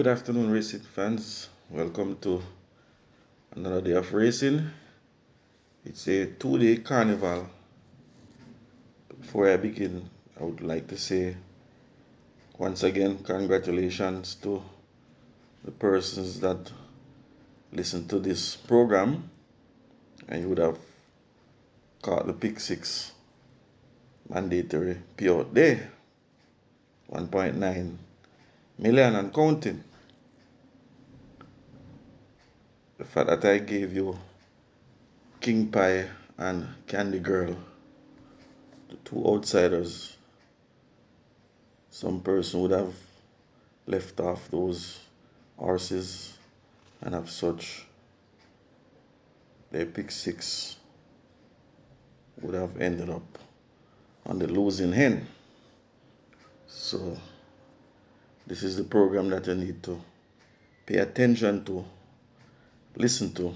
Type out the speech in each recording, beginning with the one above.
good afternoon, racing fans. Welcome to another day of racing. It's a two-day carnival. Before I begin, I would like to say once again, congratulations to the persons that listen to this program, and you would have caught the Pick 6 mandatory payout day, 1.9 million and counting. The fact that I gave you King Pie and Candy Girl, the two outsiders, some person would have left off those horses, and as such their Pick 6 would have ended up on the losing end. So this is the program that you need to pay attention to, listen to,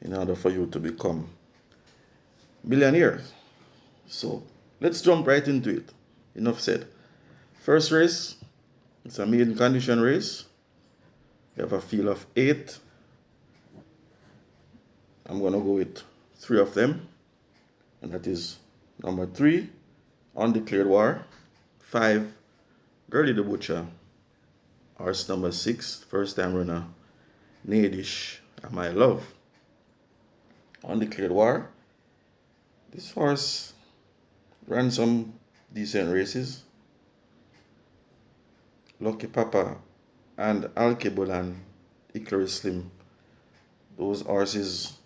in order for you to become millionaires. So let's jump right into it. Enough said. First race, it's a maiden condition race. We have a field of 8. I'm going to go with 3 of them, and that is number 3, Undeclared War, 5, Girlie the Butcher, horse number 6, first time runner, Nadish and My Love. Undeclared War, this horse ran some decent races. Lucky Papa and Alkebulan, Hickory Slim, those horses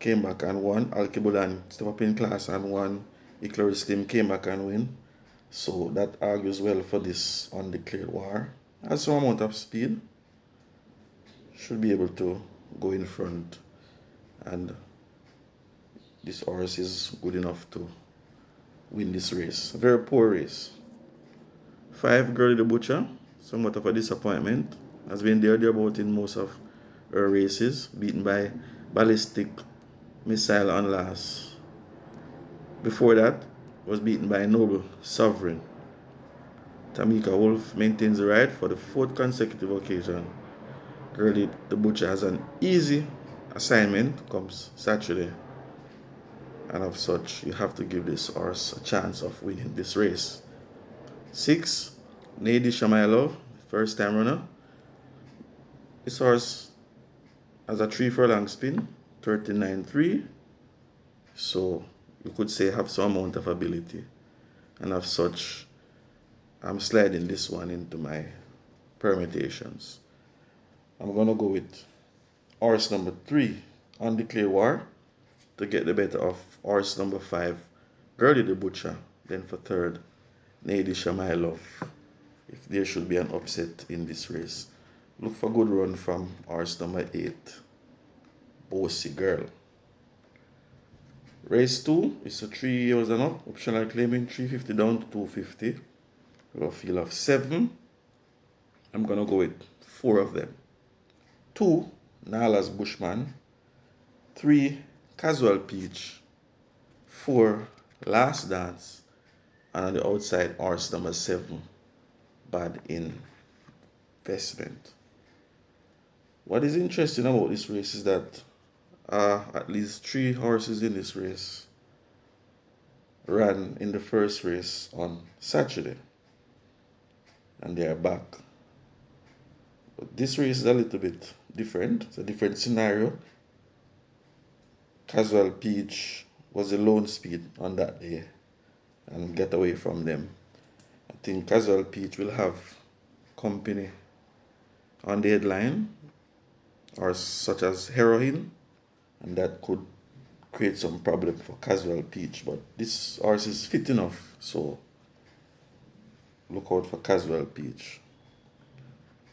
came back and won. Alkebulan stepped up in class and won. Hickory Slim came back and win. So that argues well for this Undeclared War. Has some amount of speed. Should be able to go in front. And this horse is good enough to win this race. A very poor race. 5, Girlie the Butcher. Somewhat of a disappointment. Has been thereabout in most of her races. Beaten by Ballistic Missile on last. Before that, was beaten by Noble Sovereign. Tamika Wolf maintains the right for the 4th consecutive occasion. Girlie the Butcher has an easy assignment comes Saturday, and of such you have to give this horse a chance of winning this race. 6, Nadish and My Love, first time runner. This horse has a 3 furlong spin, 39.3, so you could say have some amount of ability, and of such I'm sliding this one into my permutations. I'm gonna go with horse number 3, Undeclared War, to get the better of horse number 5, Girlie the Butcher. Then for 3rd, Nadish and My Love, if there should be an upset in this race. Look for good run from horse number 8, Bossy Girl. Race 2 is a 3 years and up, optional claiming 350 down to 250. A field of 7. I'm gonna go with 4 of them. 2, Nala's Bushman, 3, Casual Peach, 4, Last Dance, and on the outside, horse number 7, Bad Investment. What is interesting about this race is that at least 3 horses in this race ran in the first race on Saturday, and they are back. But this race is a little bit different. It's a different scenario. Casual Peach was a lone speed on that day and get away from them. I think Casual Peach will have company on the headline, or such as Heroine, and that could create some problem for Casual Peach. But this horse is fit enough, so look out for Casual Peach.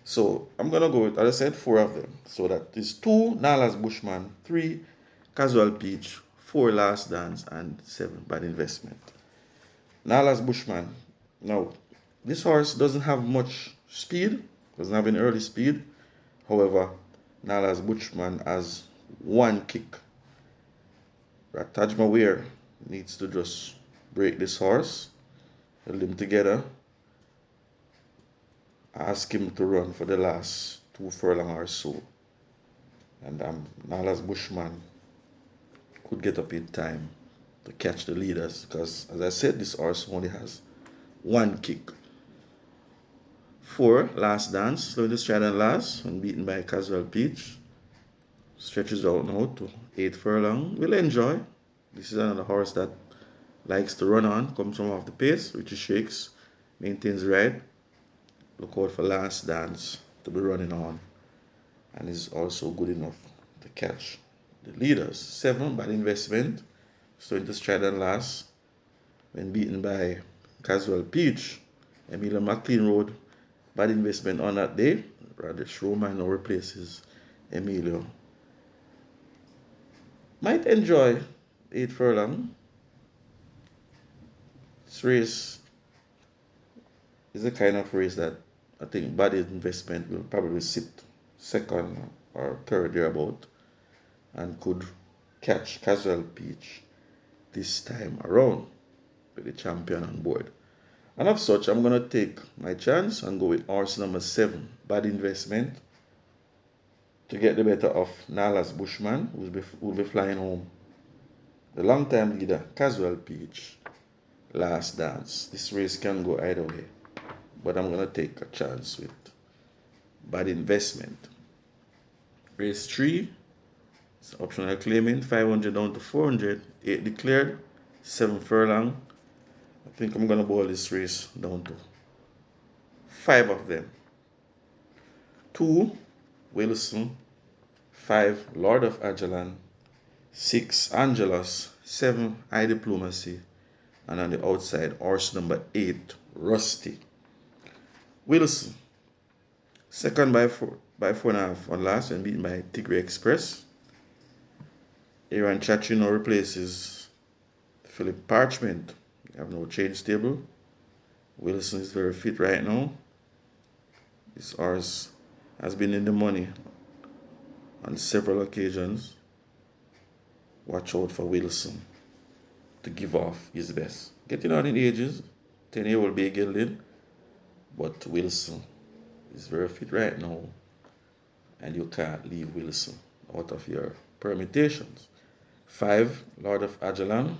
So I'm gonna go with, as I said, 4 of them. So that is 2, Nala's Bushman, 3, Casual Peach, 4, Last Dance, and 7, Bad Investment. Nala's Bushman. Now, this horse doesn't have much speed, doesn't have any early speed. However, Nala's Bushman has 1 kick. Rataj Mawir needs to just break this horse, hold them together, ask him to run for the last 2 furlong or so. And Nalas Bushman could get up in time to catch the leaders because, as I said, this horse only has one kick. 4, Last Dance, slowing the stride and last when beaten by Casual Peach. Stretches out now to 8 furlong. We'll enjoy. This is another horse that likes to run on, comes from off the pace, Richie shakes, maintains ride. Look out for Last Dance to be running on, and is also good enough to catch the leaders. 7, Bad Investment, slowing to stride and last when beaten by Casual Peach. Emilio McLean rode Bad Investment on that day. Radish Roman now replaces Emilio. Might enjoy 8 furlong. This race is the kind of race that I think Bad Investment will probably sit second or third thereabout and could catch Casual Peach this time around with the champion on board. And of such, I'm going to take my chance and go with horse number 7, Bad Investment, to get the better of Nalas Bushman, who will be flying home. The long-time leader, Casual Peach, Last Dance. This race can go either way, but I'm going to take a chance with Bad Investment. Race 3, it's optional claiming, 500 down to 400, 8 declared, 7 furlong. I think I'm going to boil this race down to 5 of them. 2, Wilson. 5, Lord of Ajalon. 6, Angelus. 7, High Diplomacy. And on the outside, horse number 8, Rusty. Wilson, second by 4.5 on last and beaten by Tigre Express. Aaron Chachino replaces Philip Parchment. We have no change stable. Wilson is very fit right now. This horse has been in the money on several occasions. Watch out for Wilson to give off his best. Getting on in ages, 10-year-old Bay Gelding, but Wilson is very fit right now, and you can't leave Wilson out of your permutations. 5, Lord of Ajalon.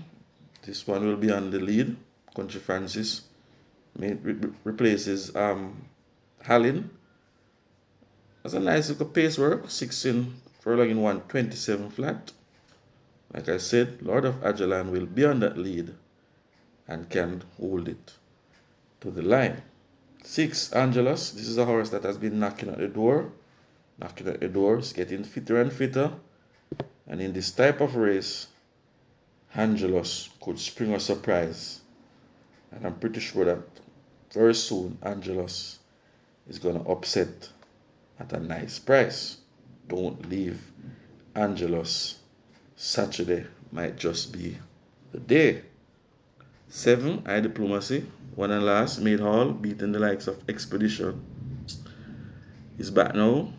This one will be on the lead. Country Francis replaces Hallin. That's a nice little pace work. 16 furlong in 127 flat. Like I said, Lord of Ajalon will be on that lead and can hold it to the line. 6, Angelus. This is a horse that has been knocking at the door. Knocking at the door. It's getting fitter and fitter. And in this type of race, Angelus could spring a surprise. And I'm pretty sure that very soon Angelus is going to upset at a nice price. Don't leave Angelus. Saturday might just be the day. 7, High Diplomacy. 1 and last, Made Hall, beating the likes of Expedition. He's back now.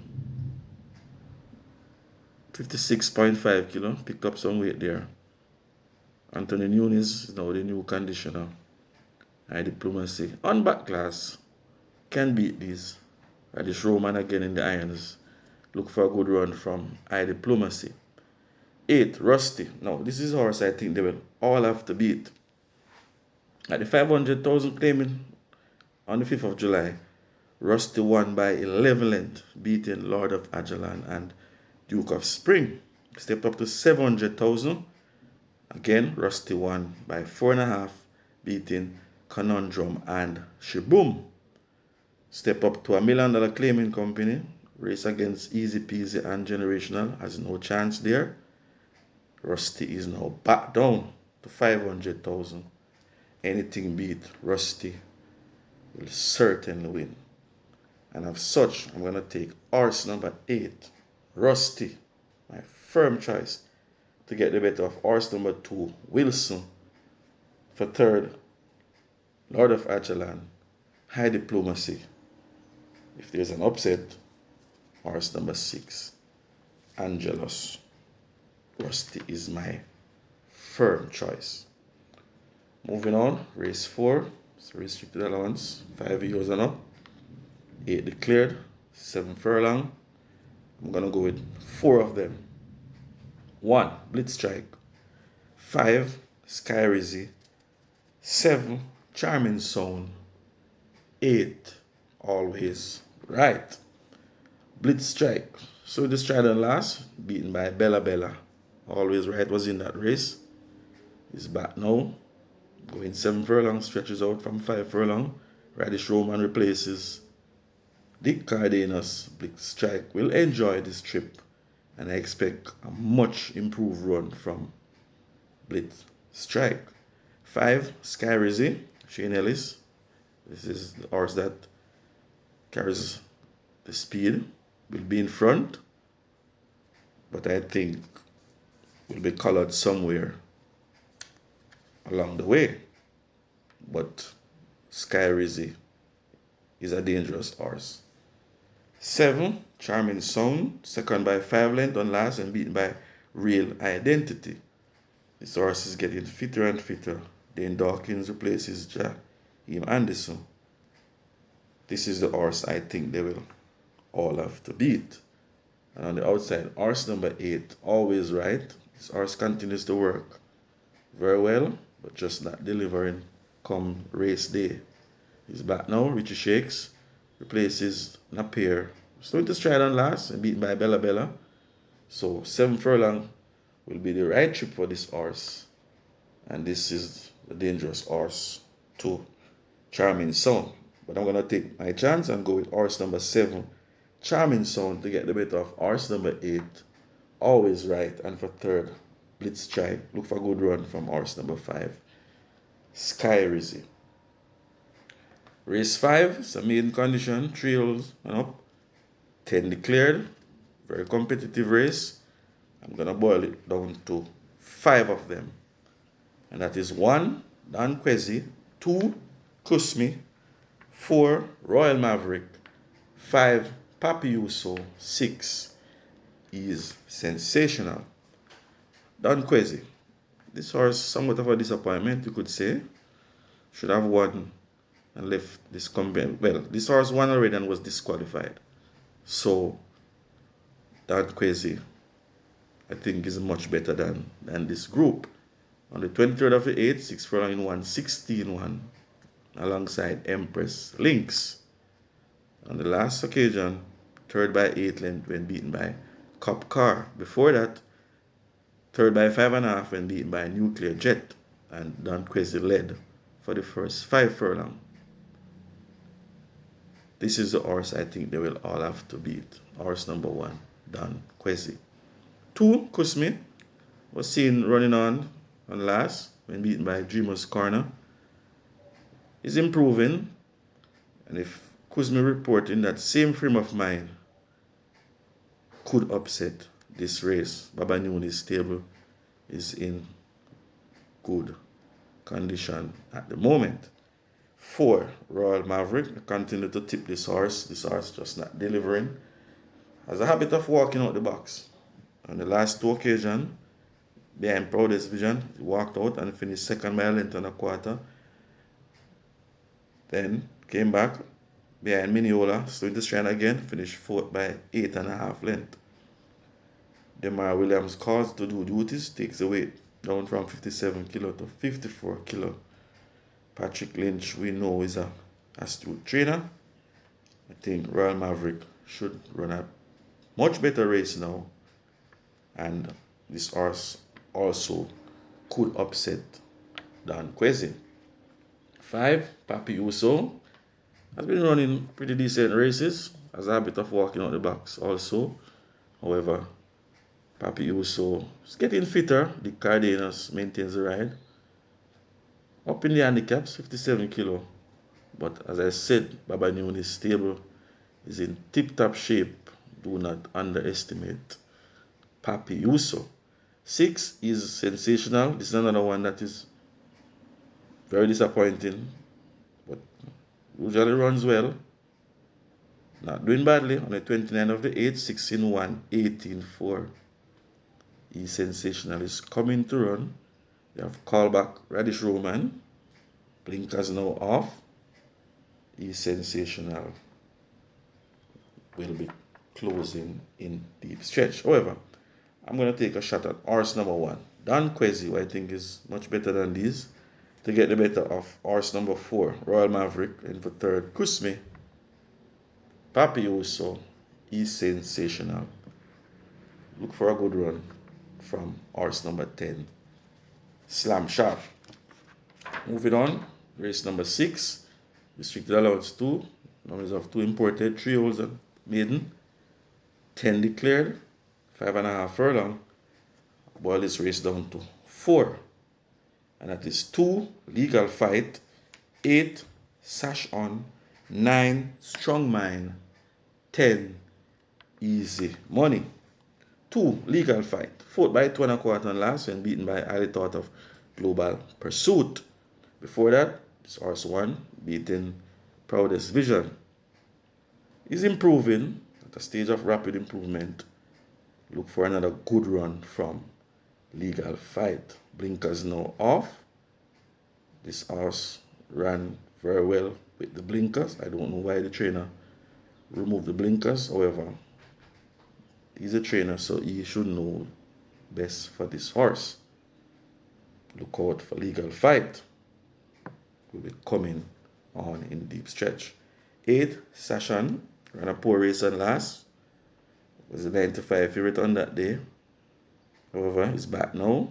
56.5 kilo. Picked up some weight there. Anthony Nunes is now the new conditioner. High Diplomacy. On back class. Can beat these. Radish Roman again in the irons. Look for a good run from High Diplomacy. 8, Rusty. Now, this is a horse I think they will all have to beat. At the 500,000 claiming on the 5th of July, Rusty won by 11 lengths, beating Lord of Ajalon and Duke of Spring. Stepped up to 700,000. Again, Rusty won by 4.5, beating Conundrum and Shaboom. Step up to $1 million claiming company. Race against Easy Peasy and Generational. Has no chance there. Rusty is now back down to 500,000. Anything beat Rusty will certainly win. And as such, I'm going to take horse number 8, Rusty, my firm choice, to get the better of horse number 2, Wilson. For third, Lord of Ajalon, High Diplomacy. If there's an upset, horse number 6, Angelus. Rusty is my firm choice. Moving on, race 4. It's restricted allowance, 5 years and up. 8 declared, 7 furlong. I'm gonna go with 4 of them. 1 blitz strike, 5 sky rizzy, 7 charming sound, 8 always right. Blitz strike. So this Stridon last, beaten by Bella Bella. Always right was in that race. He's back now. Going 7 furlong, stretches out from 5 furlong. Radish Roman replaces Dick Cardenas. Blitz strike will enjoy this trip, and I expect a much improved run from Blitz strike. 5 Sky Rizzy, Shane Ellis. This is the horse that carries the speed, will be in front, but I think will be colored somewhere along the way. But Sky Rizzy is a dangerous horse. 7 Charming Sound, second by 5 length on last and beaten by Real Identity. This horse is getting fitter and fitter. Dane Dawkins replaces Jaheim Anderson. This is the horse I think they will all have to beat. And on the outside, horse number 8, Always Right. This horse continues to work very well, but just not delivering come race day. He's back now. Richie Shakes replaces Napier. Still to stride on last and beaten by Bella Bella. So 7 furlong will be the right trip for this horse. And this is the dangerous horse to Charming Sound. But I'm going to take my chance and go with horse number 7, Charming Sound, to get the better of horse number 8, Always Right. And for third, Blitz Strike. Look for a good run from horse number 5, Sky Rizzy. Race 5, it's a maiden condition, trails and up. 10 declared, very competitive race. I'm going to boil it down to 5 of them. And that is 1, Don Quezzy, 2, Kusmi, 4, Royal Maverick, 5, Papi Uso, 6 is Sensational. Don Quezzy, this horse somewhat of a disappointment, you could say. Should have won and left this company. Well, this horse won already and was disqualified. So Don Quezzy, I think, is much better than this group. On the 23rd of the 8th, 6 furlong in 1, 16-1, alongside Empress Lynx. On the last occasion, third by 8 length when beaten by Cop Car. Before that, third by 5.5 when beaten by Nuclear Jet. And Don Quezzy led for the first 5 furlong. This is the horse I think they will all have to beat. Horse number 1, Don Quezzy. 2, Kusmi, was seen running on last when beaten by Dreamer's Corner. Is improving, and if Kuzmi reporting that same frame of mind, could upset this race. Baba Nooney's stable is in good condition at the moment. 4, Royal Maverick. Continue to tip this horse. This horse just not delivering. Has a habit of walking out the box. On the last 2 occasions, behind Proudest Vision, he walked out and finished second by a length and a quarter. Then came back behind Miniola, stood the strand again, finished 4th by 8.5 length. Demar Williams calls to do duties, takes the weight down from 57 kilo to 54 kilo. Patrick Lynch, we know, is a astute trainer. I think Royal Maverick should run a much better race now, and this horse also could upset Don Quezzy. 5, Papi Uso has been running pretty decent races, has a habit of walking out the box also. However, Papi Uso is getting fitter. The Cardenas maintains the ride. Up in the handicaps, 57 kilo. But as I said, Baba Nooney's stable is in tip-top shape. Do not underestimate Papi Uso. 6 is Sensational. This is another one that is very disappointing, but usually runs well. Not doing badly. On the 29th of the 8th, 16-1, 18-4. He's Sensational is coming to run. You have callback Radish Roman. Blinkers now off. He's Sensational will be closing in deep stretch. However, I'm going to take a shot at horse number 1. Don Quezzy, who I think is much better than these, to get the better of horse number 4, Royal Maverick, and for third, Kusme. Papioso is sensational. Look for a good run from horse number 10, Slam Sharp. Moving on, race number 6, restricted allowance 2, numbers of 2 imported, 3 holes and maiden, 10 declared, 5.5 furlong. Boil this race down to 4, and that is 2 legal fight, 8 sash on, 9 strong mind, 10 easy money. 2 legal fight, fought by 2.25 and last and beaten by highly thought of Global Pursuit. Before that, this horse 1 beaten Proudest Vision. Is improving at a stage of rapid improvement. Look for another good run from Legal Fight. Blinkers now off. This horse ran very well with the blinkers. I don't know why the trainer removed the blinkers. However, he's a trainer, so he should know best for this horse. Look out for Legal Fight. Will be coming on in deep stretch. 8 Sashan ran a poor race on last. Was a 9-5 favorite on that day. However, he's back now.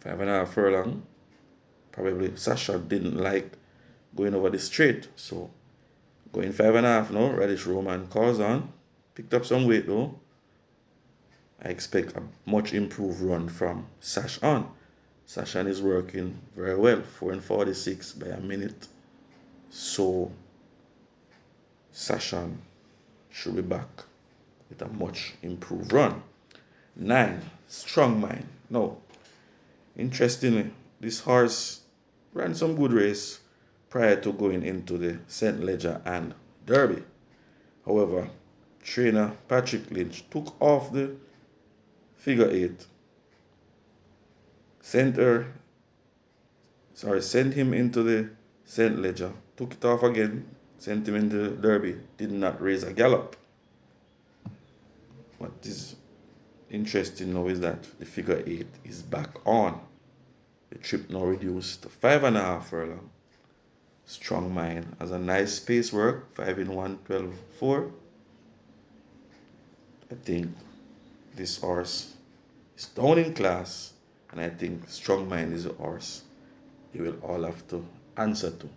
5.5 furlong. Probably Sasha didn't like going over the straight, so going 5.5 now. Radish Roman calls on. Picked up some weight though. I expect a much improved run from Sashan. Sashan is working very well, 4:46 by a minute. So Sashan should be back with a much improved run. 9 Strong Mind. Now, interestingly, this horse ran some good race prior to going into the St. Leger and Derby. However, trainer Patrick Lynch took off the figure 8, sent him into the St. Leger, took it off again, sent him into the Derby, did not raise a gallop. What is interesting now is that the figure 8 is back on. The trip now reduced to 5.5 furlong. Strong Mind has a nice pace work, 5 in 1, 12-4. I think this horse is down in class, and I think Strong Mind is a horse you will all have to answer to.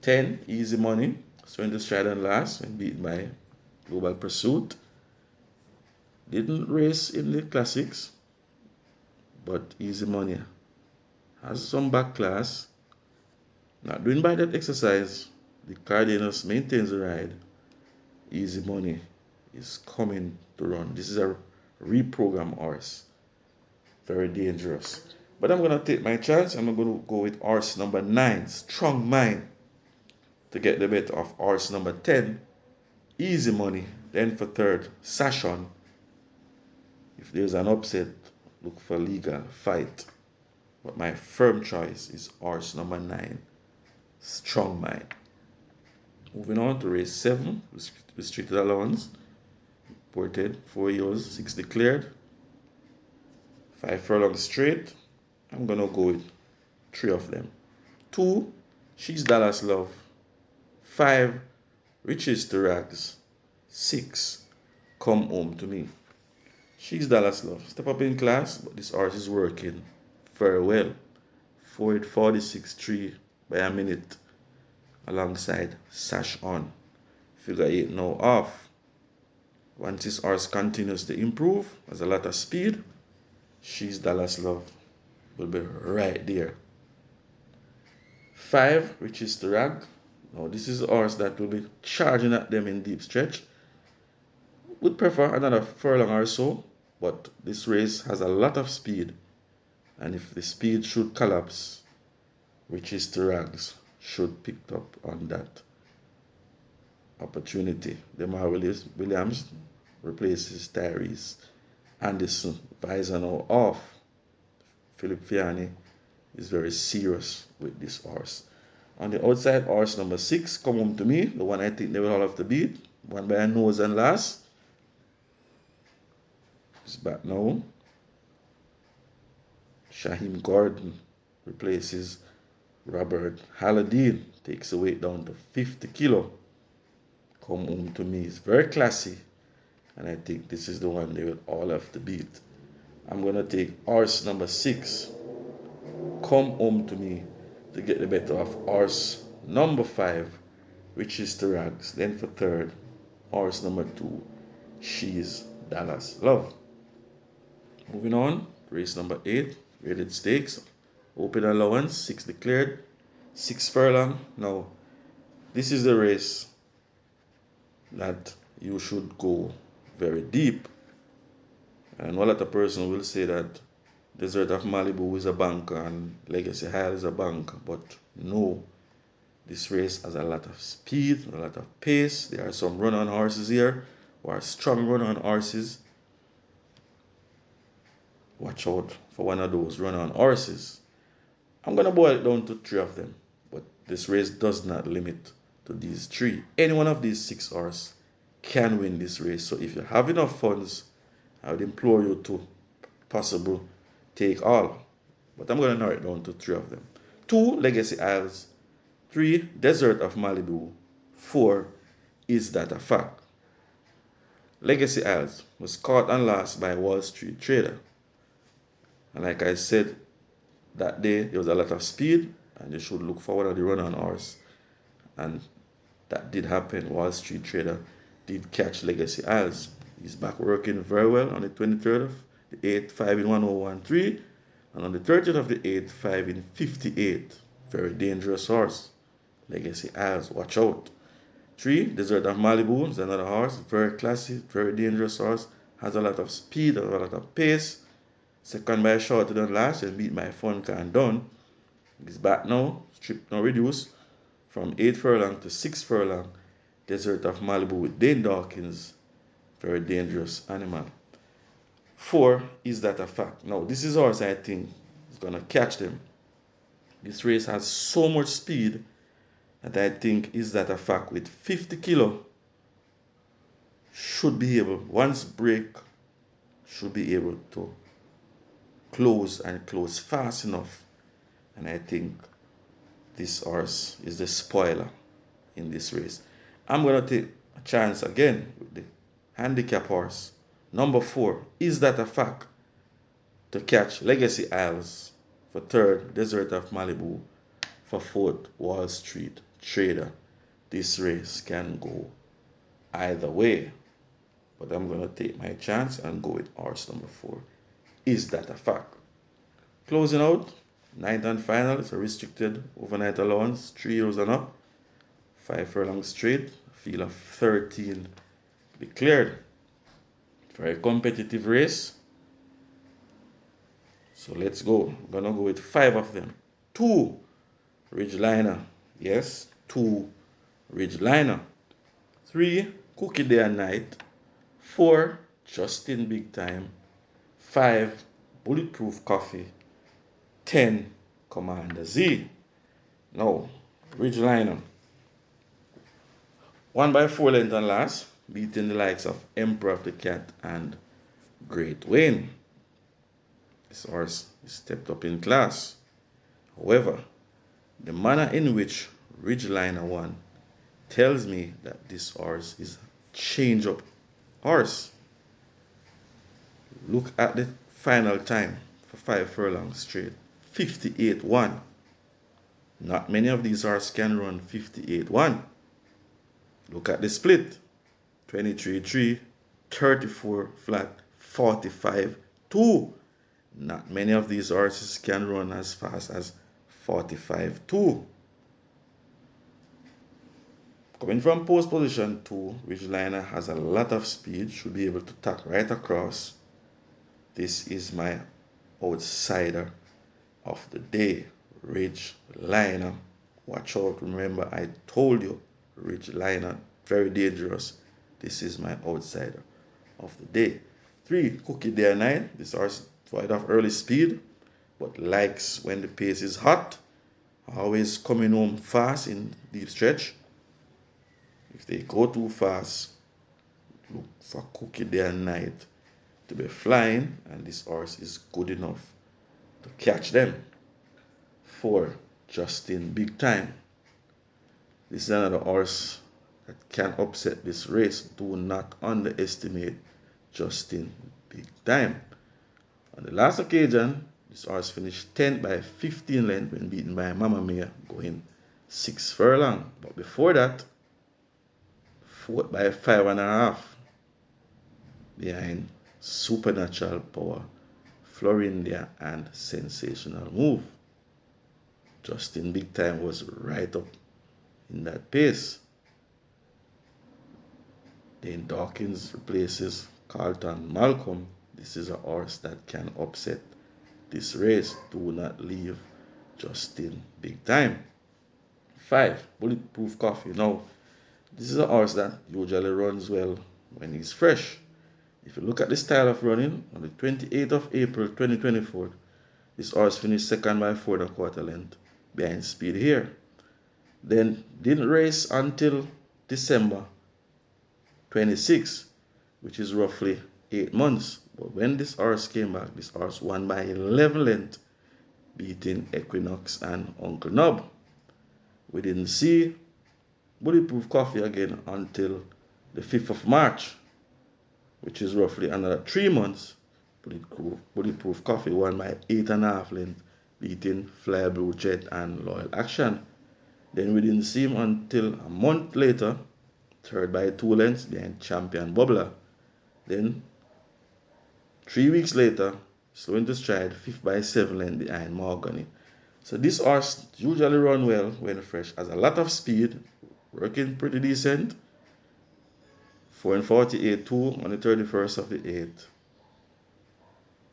10 Easy Money, so in the stride and last and beaten by Global Pursuit. Didn't race in the classics, but Easy Money has some back class. Not doing by that exercise. The Cardenas maintains the ride. Easy Money is coming to run. This is a reprogram horse. Very dangerous. But I'm going to take my chance. I'm going to go with horse number 9, Strong Mind, to get the better of horse number 10, Easy Money. Then for third, Sashon. If there's an upset, look for Legal Fight. But my firm choice is horse number 9, Strong Mind. Moving on to race 7, restricted allowance. Ported, 4 years, 6 declared. 5 furlong straight. I'm going to go with 3 of them. 2, She's Dallas Love. 5, Riches to Rags. 6, Come Home to Me. She's Dallas Love. Step up in class, but this horse is working very well. 4:46.3 by a minute alongside Sash On. Figure 8 now off. Once this horse continues to improve, has a lot of speed, She's Dallas Love will be right there. 5, Riches to Rag. Now this is a horse that will be charging at them in deep stretch. Would prefer another furlong or so, but this race has a lot of speed, and if the speed should collapse, Riches to Rags should pick up on that opportunity. Demar Williams replaces Tyrese Anderson. Visor now off. Philip Fiani is very serious with this horse. On the outside, horse number 6, Come Home to Me, the one I think they will all have to beat. One by a nose and last. It's back now. Shaheem Gordon replaces Robert Halladine. Takes the weight down to 50 kilo. Come Home to Me is very classy. And I think this is the one they will all have to beat. I'm going to take horse number 6. Come Home to Me to get the better of horse number 5, Riches to Rags. Then for third, horse number 2, She's Dallas Love. Moving on, race number 8, Rated Stakes. Open allowance, 6 declared, 6 furlong. Now, this is the race that you should go very deep. And one other person will say that Desert of Malibu is a banker and Legacy High is a banker, but no. This race has a lot of speed, a lot of pace. There are some run-on horses here who are strong run-on horses. Watch out for one of those run-on horses. I'm going to boil it down to 3 of them, but this race does not limit to these 3. Any one of these 6 horses can win this race. So if you have enough funds, I would implore you to possibly take all. But I'm going to narrow it down to 3 of them. 2, Legacy Isles. 3, Desert of Malibu. 4, Is That a Fact? Legacy Isles was caught and lost by Wall Street Trader. And like I said, that day there was a lot of speed and you should look for one of the run-on horse. And that did happen. Wall Street Trader did catch Legacy Isles. He's back working very well on the 23rd of the 8th, 5 in 1013. And on the 30th of the 8th, 5 in 58. Very dangerous horse. Legacy Isles, watch out. 3, Desert of Malibu is another horse. Very classy, very dangerous horse. Has a lot of speed, a lot of pace. Second by a shorter than last and beat my fun can done. He's back now, stripped now reduced from 8 furlong to 6 furlong. Desert of Malibu with Dane Dawkins. Very dangerous animal. 4, Is That a Fact? Now, this is horse I think is going to catch them. This race has so much speed that I think Is That a Fact with 50 kilo should be able, once break, should be able to close and close fast enough. And I think this horse is the spoiler in this race. I'm going to take a chance again with the handicap horse. Number 4, Is That a Fact? To catch Legacy Isles. For third, Desert of Malibu. For fourth, Wall Street Trader. This race can go either way. But I'm going to take my chance and go with horse number 4. Is That a Fact? Closing out, 9th and final. It's a restricted overnight allowance. 3 years and up. 5 furlong straight. Field of 13 declared. Very competitive race. So let's go. I'm going to go with 5 of them. 2, Ridgeliner. Yes, 2, Ridgeliner. 3, Cookie Day and Night. 4, Justin Big Time. 5, Bulletproof Coffee. 10, Commander Z. Now, Ridgeliner. 1 by 4 length and last, beating the likes of Emperor of the Cat and Great Wayne. This horse is stepped up in class. However, the manner in which Ridgeliner won tells me that this horse is a change-up horse. Look at the final time for 5 furlongs straight. 58-1. Not many of these horses can run 58-1. Look at the split. 23-3, 34 flat, 45-2. Not many of these horses can run as fast as 45-2. Coming from post position 2, Ridgeliner has a lot of speed, should be able to tack right across. This is my outsider of the day, Ridgeliner. Watch out, remember I told you, Ridgeliner, very dangerous. This is my outsider of the day. 3, Cookie Day and Night. This horse void of early speed, but likes when the pace is hot. Always coming home fast in deep stretch. If they go too fast, look for Cookie day and night to be flying, and this horse is good enough to catch them. 4. Justin Big Time. This is another horse that can upset this race. Do not underestimate Justin Big Time. On the last occasion, this horse finished 10th by 15 lengths when beaten by Mama Mia, going 6 furlong. But before that, 4th by 5.5 behind Supernatural Power, Florindia, and Sensational Move. Justin Big Time was right up in that pace. Dane Dawkins replaces Carlton Malcolm. This is a horse that can upset this race. Do not leave Justin Big Time. 5. Bulletproof Coffee. Now, this is a horse that usually runs well when he's fresh. If you look at the style of running, on the 28th of April 2024, this horse finished second by 4.25 lengths behind Speed here. Then didn't race until December 26, which is roughly 8 months. But when this horse came back, this horse won by 11 lengths, beating Equinox and Uncle Nub. We didn't see Bulletproof Coffee again until the 5th of March, which is roughly another 3 months. Bulletproof Coffee won by 8.5 lengths, beating Fly Blue Jet and Loyal Action. Then we didn't see him until a month later, third by 2 lengths behind Champion Bubbler. Then 3 weeks later, slow into stride, 5th by 7 lengths behind Mahogany. So this horse usually run well when fresh, has a lot of speed, working pretty decent. 4:48.2 on the 31st of the 8th.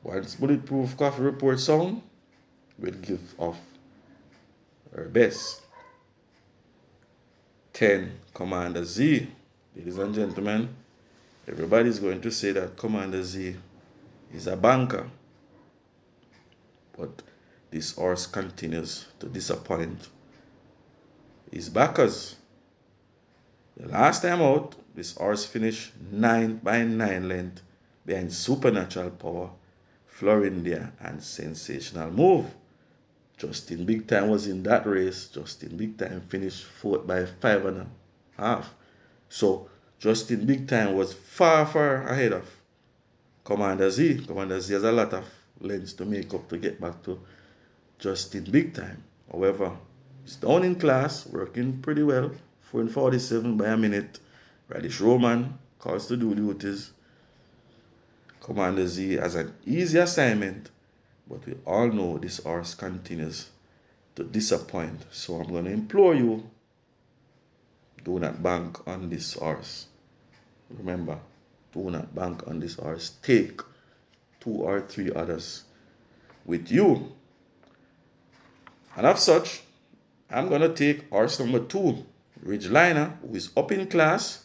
Once Bulletproof Coffee report sound, we'll give off our best. 10. Commander Z. Ladies and gentlemen, everybody's going to say that Commander Z is a banker, but this horse continues to disappoint his backers. The last time out, this horse finished 9 by 9 lengths behind Supernatural Power, Florindia, and Sensational Move. Justin Big Time was in that race. Justin Big Time finished 4th by 5.5. So Justin Big Time was far, far ahead of Commander Z. Commander Z has a lot of lengths to make up to get back to Justin Big Time. However, he's down in class, working pretty well. 4:47 by a minute. Radish Roman calls to do duties. Commander Z has an easy assignment, but we all know this horse continues to disappoint. So I'm going to implore you, do not bank on this horse. Remember, do not bank on this horse. Take 2 or 3 others with you. And of such, I'm going to take horse number 2, Ridgeliner, who is up in class,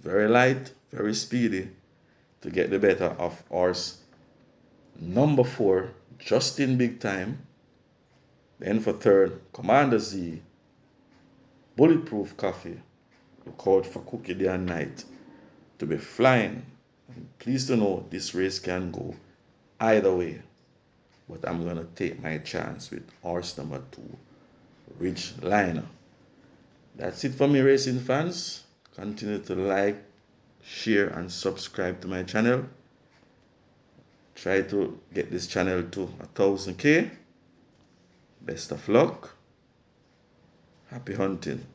very light, very speedy, to get the better of horse number 4, Justin Big Time. Then for 3rd, Commander Z, Bulletproof Coffee. Look out for Cookie Day and Night to be flying. I'm pleased to know this race can go either way, but I'm going to take my chance with horse number 2, Ridgeliner. That's it for me, racing fans. Continue to like, share, and subscribe to my channel. Try to get this channel to 1,000K. Best of luck. Happy hunting.